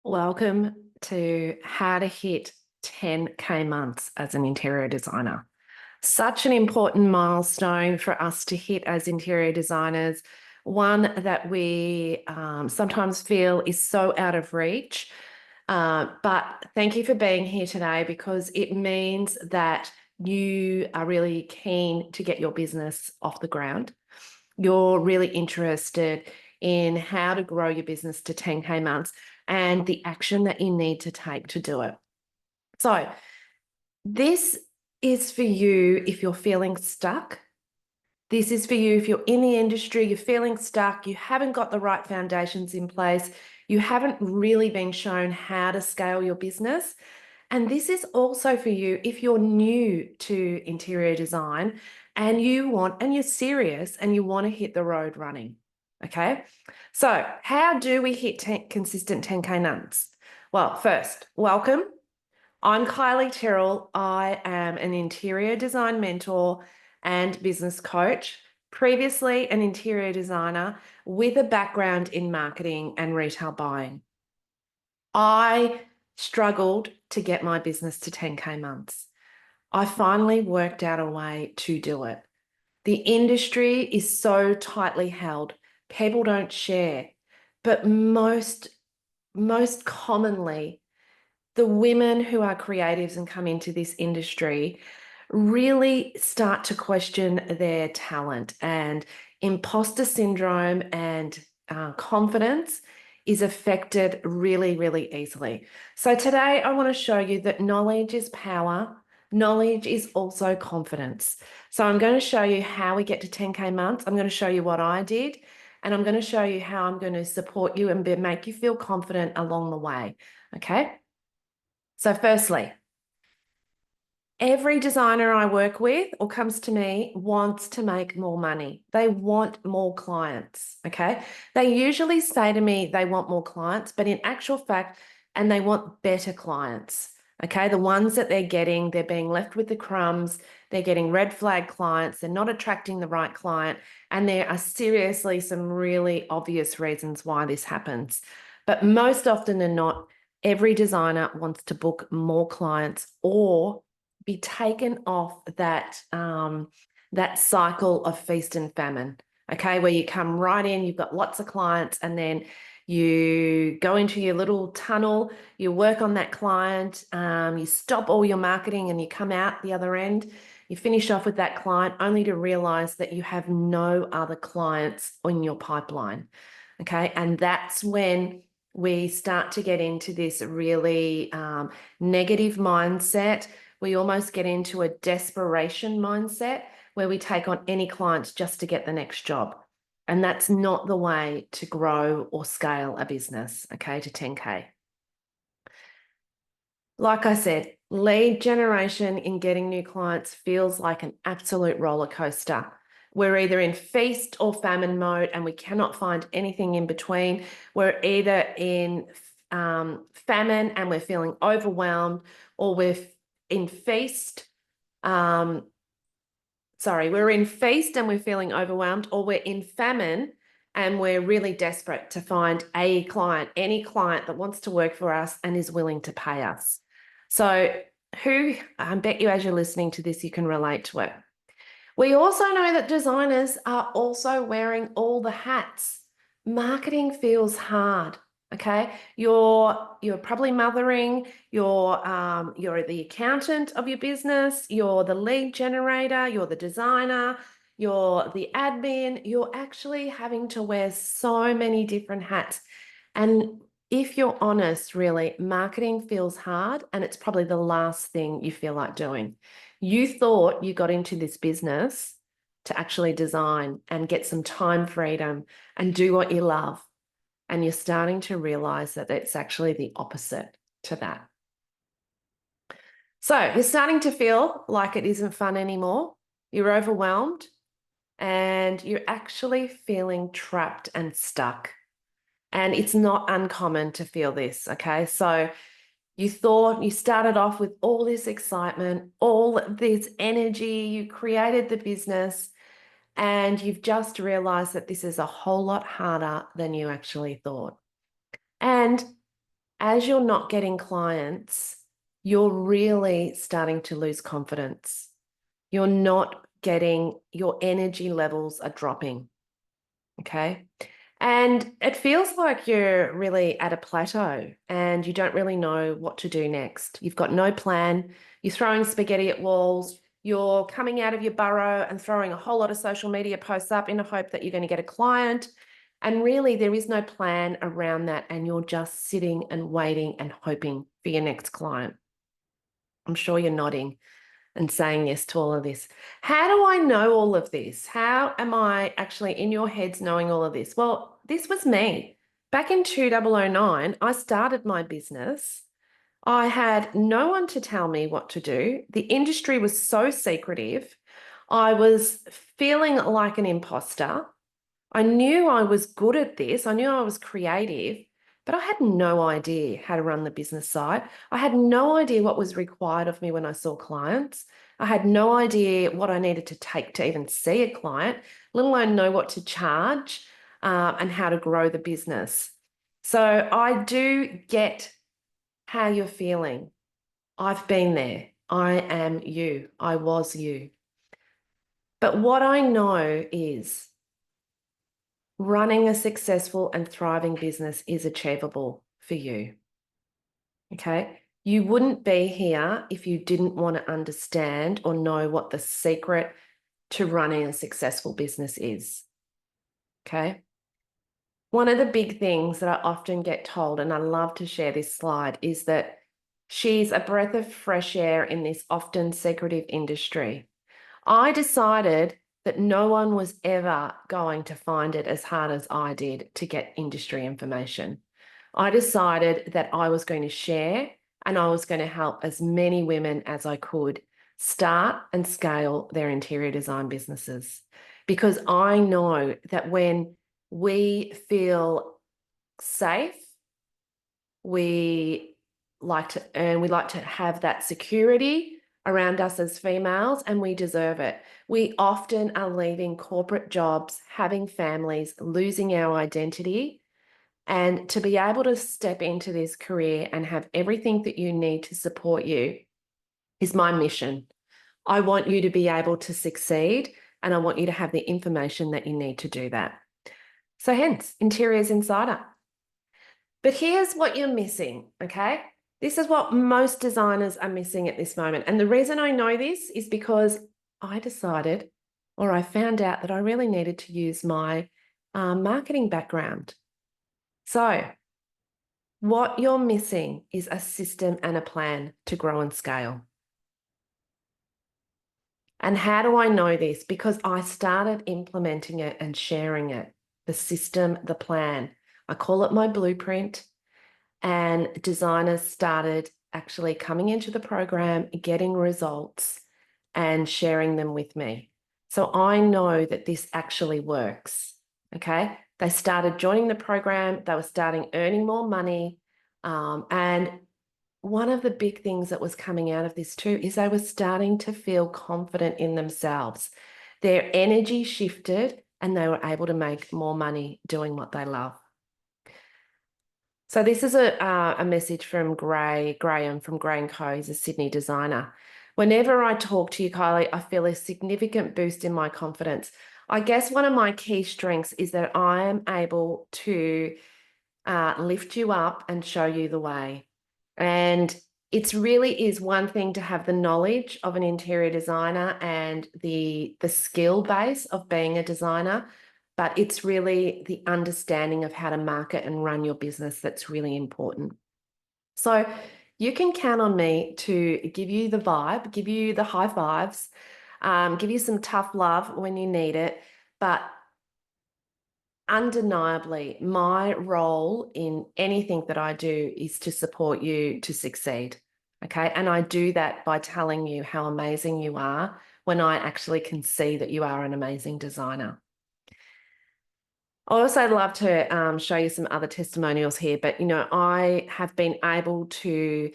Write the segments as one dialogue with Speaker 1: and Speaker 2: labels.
Speaker 1: Welcome to how to hit 10K months as an interior designer. Such an important milestone for us to hit as interior designers, one that we sometimes feel is so out of reach. But thank you for being here today because it means that you are really keen to get your business off the ground. You're really interested in how to grow your business to 10K months and the action that you need to take to do it. So this is for you if you're feeling stuck. This is for you if you're in the industry, you're feeling stuck, you haven't got the right foundations in place, you haven't really been shown how to scale your business. And this is also for you if you're new to interior design and you're serious and you want to hit the road running. Okay. So how do we hit consistent 10K months? Well, first, welcome. I'm Kylie Tyrrell. I am an interior design mentor and business coach, previously an interior designer with a background in marketing and retail buying. I struggled to get my business to 10K months. I finally worked out a way to do it. The industry is so tightly held. People don't share, but most commonly, the women who are creatives and come into this industry really start to question their talent, and imposter syndrome and confidence is affected really, really easily. So today I want to show you that knowledge is power. Knowledge is also confidence. So I'm going to show you how we get to 10K months. I'm going to show you what I did, and I'm going to show you how I'm going to support you and make you feel confident along the way. Okay. So firstly, every designer I work with or comes to me wants to make more money. They want more clients, okay? They usually say to me they want more clients, but in actual fact, and they want better clients, okay? The ones that they're being left with the crumbs, they're getting red flag clients, they're not attracting the right client, and there are seriously some really obvious reasons why this happens. But most often than not, every designer wants to book more clients or be taken off that cycle of feast and famine, okay, where you come right in, you've got lots of clients, and then you go into your little tunnel, you work on that client, you stop all your marketing and you come out the other end, you finish off with that client only to realize that you have no other clients in your pipeline, okay? And that's when we start to get into this really negative mindset. We almost get into a desperation mindset where we take on any clients just to get the next job. And that's not the way to grow or scale a business, okay, to 10K. Like I said, lead generation in getting new clients feels like an absolute roller coaster. We're either in feast or famine mode and we cannot find anything in between. We're either in famine and we're feeling overwhelmed, or we're in feast. We're in feast and we're feeling overwhelmed, or we're in famine and we're really desperate to find a client, any client that wants to work for us and is willing to pay us. So I bet you as you're listening to this, you can relate to it. We also know that designers are also wearing all the hats. Marketing feels hard. Okay, you're probably mothering, you're the accountant of your business, you're the lead generator, you're the designer, you're the admin, you're actually having to wear so many different hats. And if you're honest, really, marketing feels hard and it's probably the last thing you feel like doing. You thought you got into this business to actually design and get some time freedom and do what you love. And you're starting to realize that it's actually the opposite to that. So you're starting to feel like it isn't fun anymore. You're overwhelmed and you're actually feeling trapped and stuck. And it's not uncommon to feel this, okay? So you started off with all this excitement, all this energy, you created the business, and you've just realized that this is a whole lot harder than you actually thought. And as you're not getting clients, you're really starting to lose confidence. You're not getting, your energy levels are dropping. Okay. And it feels like you're really at a plateau and you don't really know what to do next. You've got no plan. You're throwing spaghetti at walls. You're coming out of your burrow and throwing a whole lot of social media posts up in the hope that you're going to get a client. And really, there is no plan around that. And you're just sitting and waiting and hoping for your next client. I'm sure you're nodding and saying yes to all of this. How do I know all of this? How am I actually in your heads knowing all of this? Well, this was me. Back in 2009, I started my business. I had no one to tell me what to do. The industry was so secretive. I was feeling like an imposter. I knew I was good at this. I knew I was creative, but I had no idea how to run the business side. I had no idea what was required of me when I saw clients. I had no idea what I needed to take to even see a client, let alone know what to charge and how to grow the business. So I do get how you're feeling. I've been there. I am you. I was you. But what I know is running a successful and thriving business is achievable for you. Okay. You wouldn't be here if you didn't want to understand or know what the secret to running a successful business is. Okay. One of the big things that I often get told, and I love to share this slide, is that she's a breath of fresh air in this often secretive industry. I decided that no one was ever going to find it as hard as I did to get industry information. I decided that I was going to share and I was going to help as many women as I could start and scale their interior design businesses. Because I know that when we feel safe, we like to earn, we like to have that security around us as females, and we deserve it. We often are leaving corporate jobs, having families, losing our identity. And to be able to step into this career and have everything that you need to support you is my mission. I want you to be able to succeed, and I want you to have the information that you need to do that. So hence, Interiors Insider. But here's what you're missing, okay? This is what most designers are missing at this moment. And the reason I know this is because I decided, or I found out that I really needed to use my marketing background. So what you're missing is a system and a plan to grow and scale. And how do I know this? Because I started implementing it and sharing it, the system, the plan. I call it my blueprint. And designers started actually coming into the program, getting results and sharing them with me. So I know that this actually works. Okay. They started joining the program. They were starting earning more money. And one of the big things that was coming out of this too is they were starting to feel confident in themselves. Their energy shifted and they were able to make more money doing what they love. So this is a message from Graham from Gray & Co. He's a Sydney designer. Whenever I talk to you, Kylie, I feel a significant boost in my confidence. I guess one of my key strengths is that I am able to lift you up and show you the way. And it really is one thing to have the knowledge of an interior designer and the skill base of being a designer, but it's really the understanding of how to market and run your business that's really important. So you can count on me to give you the vibe, give you the high fives, give you some tough love when you need it, but undeniably, my role in anything that I do is to support you to succeed. Okay. And I do that by telling you how amazing you are when I actually can see that you are an amazing designer. I also love to show you some other testimonials here, but, I have been able to,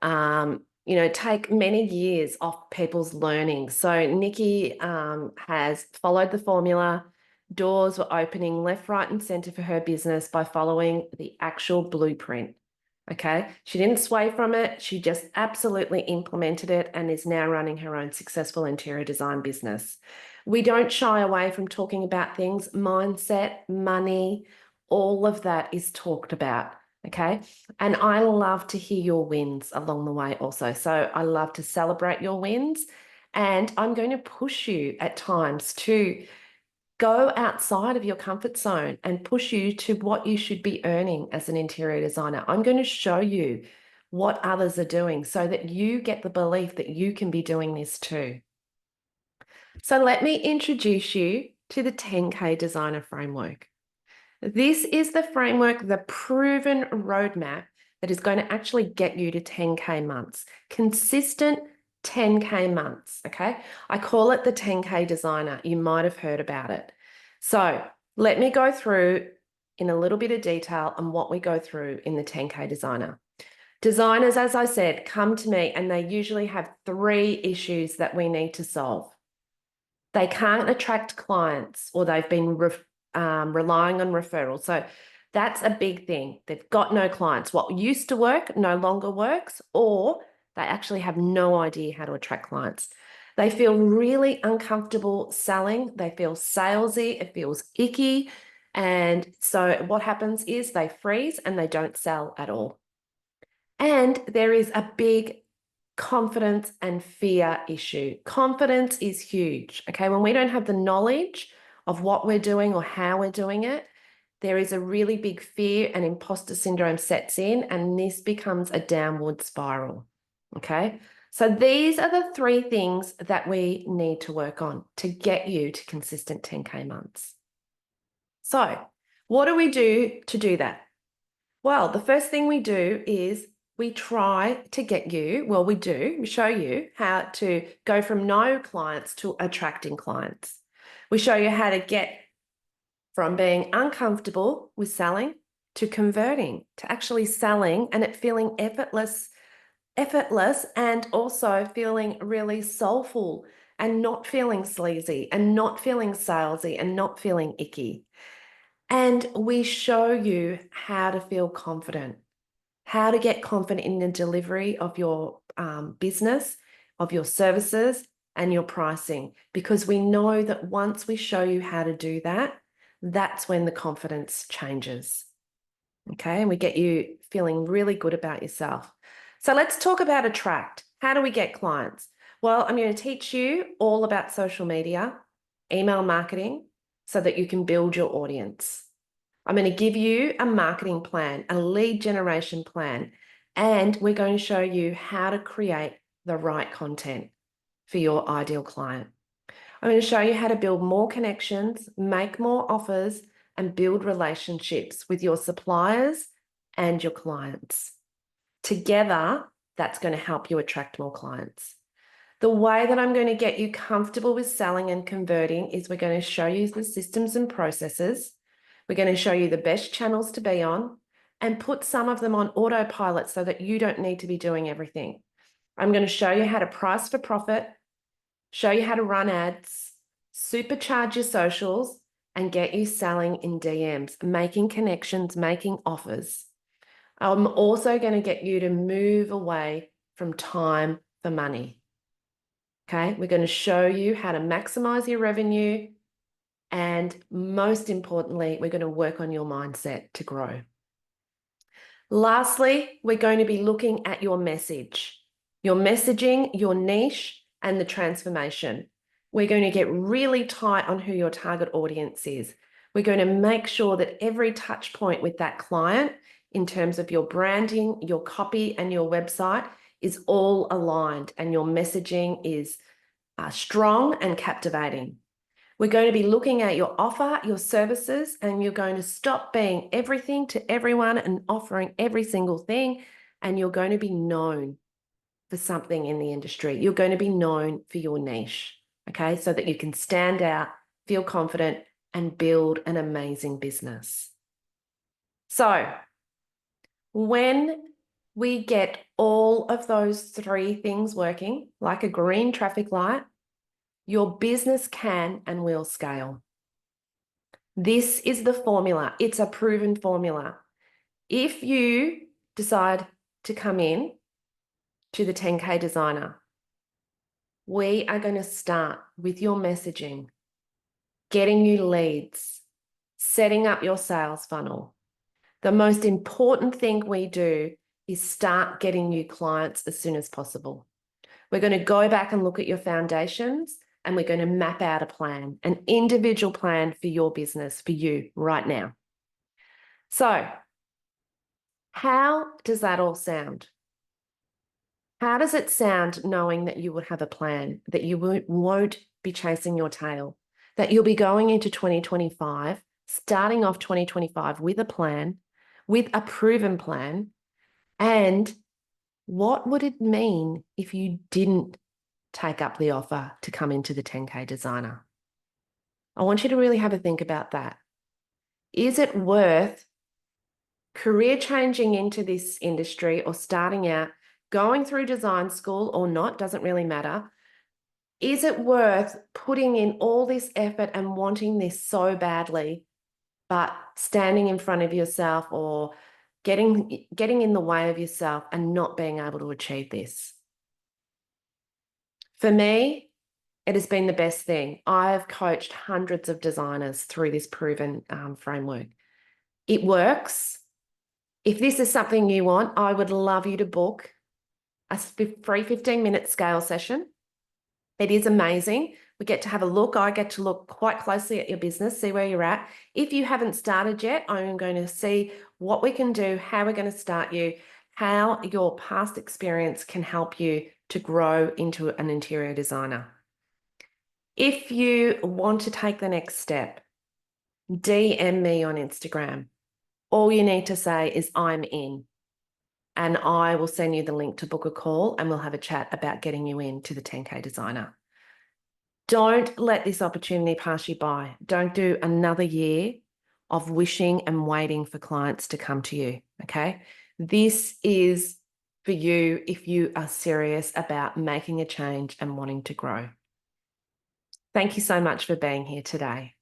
Speaker 1: take many years off people's learning. So Nikki has followed the formula. Doors were opening left, right, and center for her business by following the actual blueprint. Okay. She didn't sway from it. She just absolutely implemented it and is now running her own successful interior design business. We don't shy away from talking about things, mindset, money, all of that is talked about. Okay. And I love to hear your wins along the way also. So I love to celebrate your wins. And I'm going to push you at times to go outside of your comfort zone and push you to what you should be earning as an interior designer. I'm going to show you what others are doing so that you get the belief that you can be doing this too. So let me introduce you to the 10K Designer Framework. This is the framework, the proven roadmap that is going to actually get you to 10K months, consistent 10K months, okay? I call it the 10K Designer. You might have heard about it. So let me go through in a little bit of detail on what we go through in the 10K Designer. Designers, as I said, come to me and they usually have 3 issues that we need to solve. They can't attract clients or they've been relying on referrals. So that's a big thing. They've got no clients. What used to work no longer works, or they actually have no idea how to attract clients. They feel really uncomfortable selling. They feel salesy. It feels icky. And so what happens is they freeze and they don't sell at all. And there is a big confidence and fear issue. Confidence is huge. Okay. When we don't have the knowledge of what we're doing or how we're doing it, there is a really big fear and imposter syndrome sets in, and this becomes a downward spiral. Okay. So these are the 3 things that we need to work on to get you to consistent 10K months. So what do we do to do that? Well, the first thing we do is we try to get you, well, we show you how to go from no clients to attracting clients. We show you how to get from being uncomfortable with selling to converting, to actually selling and it feeling effortless and also feeling really soulful and not feeling sleazy and not feeling salesy and not feeling icky. And we show you how to feel confident, how to get confident in the delivery of your business, of your services, and your pricing. Because we know that once we show you how to do that, that's when the confidence changes. Okay, and we get you feeling really good about yourself. So let's talk about attract. How do we get clients? Well, I'm going to teach you all about social media, email marketing, so that you can build your audience. I'm going to give you a marketing plan, a lead generation plan, and we're going to show you how to create the right content for your ideal client. I'm going to show you how to build more connections, make more offers, and build relationships with your suppliers and your clients. Together, that's going to help you attract more clients. The way that I'm going to get you comfortable with selling and converting is we're going to show you the systems and processes. We're going to show you the best channels to be on and put some of them on autopilot so that you don't need to be doing everything. I'm going to show you how to price for profit, show you how to run ads, supercharge your socials, and get you selling in DMs, making connections, making offers. I'm also going to get you to move away from time for money. Okay, we're going to show you how to maximize your revenue. And most importantly, we're going to work on your mindset to grow. Lastly, we're going to be looking at your message, your messaging, your niche, and the transformation. We're going to get really tight on who your target audience is. We're going to make sure that every touch point with that client in terms of your branding, your copy, and your website is all aligned and your messaging is strong and captivating. We're going to be looking at your offer, your services, and you're going to stop being everything to everyone and offering every single thing. And you're going to be known for something in the industry. You're going to be known for your niche, okay? So that you can stand out, feel confident, and build an amazing business. So when we get all of those 3 things working, like a green traffic light, your business can and will scale. This is the formula. It's a proven formula. If you decide to come in to the 10K Designer, we are going to start with your messaging, getting you leads, setting up your sales funnel. The most important thing we do is start getting you clients as soon as possible. We're going to go back and look at your foundations, and we're going to map out a plan, an individual plan for your business, for you right now. So, how does that all sound? How does it sound knowing that you would have a plan, that you won't be chasing your tail, that you'll be going into 2025, starting off 2025 with a plan, with a proven plan? And what would it mean if you didn't take up the offer to come into the 10K Designer? I want you to really have a think about that. Is it worth career changing into this industry or starting out, going through design school or not, doesn't really matter. Is it worth putting in all this effort and wanting this so badly, but standing in front of yourself or getting in the way of yourself and not being able to achieve this? For me, it has been the best thing. I've coached hundreds of designers through this proven framework. It works. If this is something you want, I would love you to book a free 15-minute scale session. It is amazing. We get to have a look. I get to look quite closely at your business, see where you're at. If you haven't started yet, I'm going to see what we can do, how we're going to start you, how your past experience can help you to grow into an interior designer. If you want to take the next step, DM me on Instagram. All you need to say is I'm in, and I will send you the link to book a call and we'll have a chat about getting you into the 10K Designer. Don't let this opportunity pass you by. Don't do another year of wishing and waiting for clients to come to you, okay? This is for you if you are serious about making a change and wanting to grow. Thank you so much for being here today.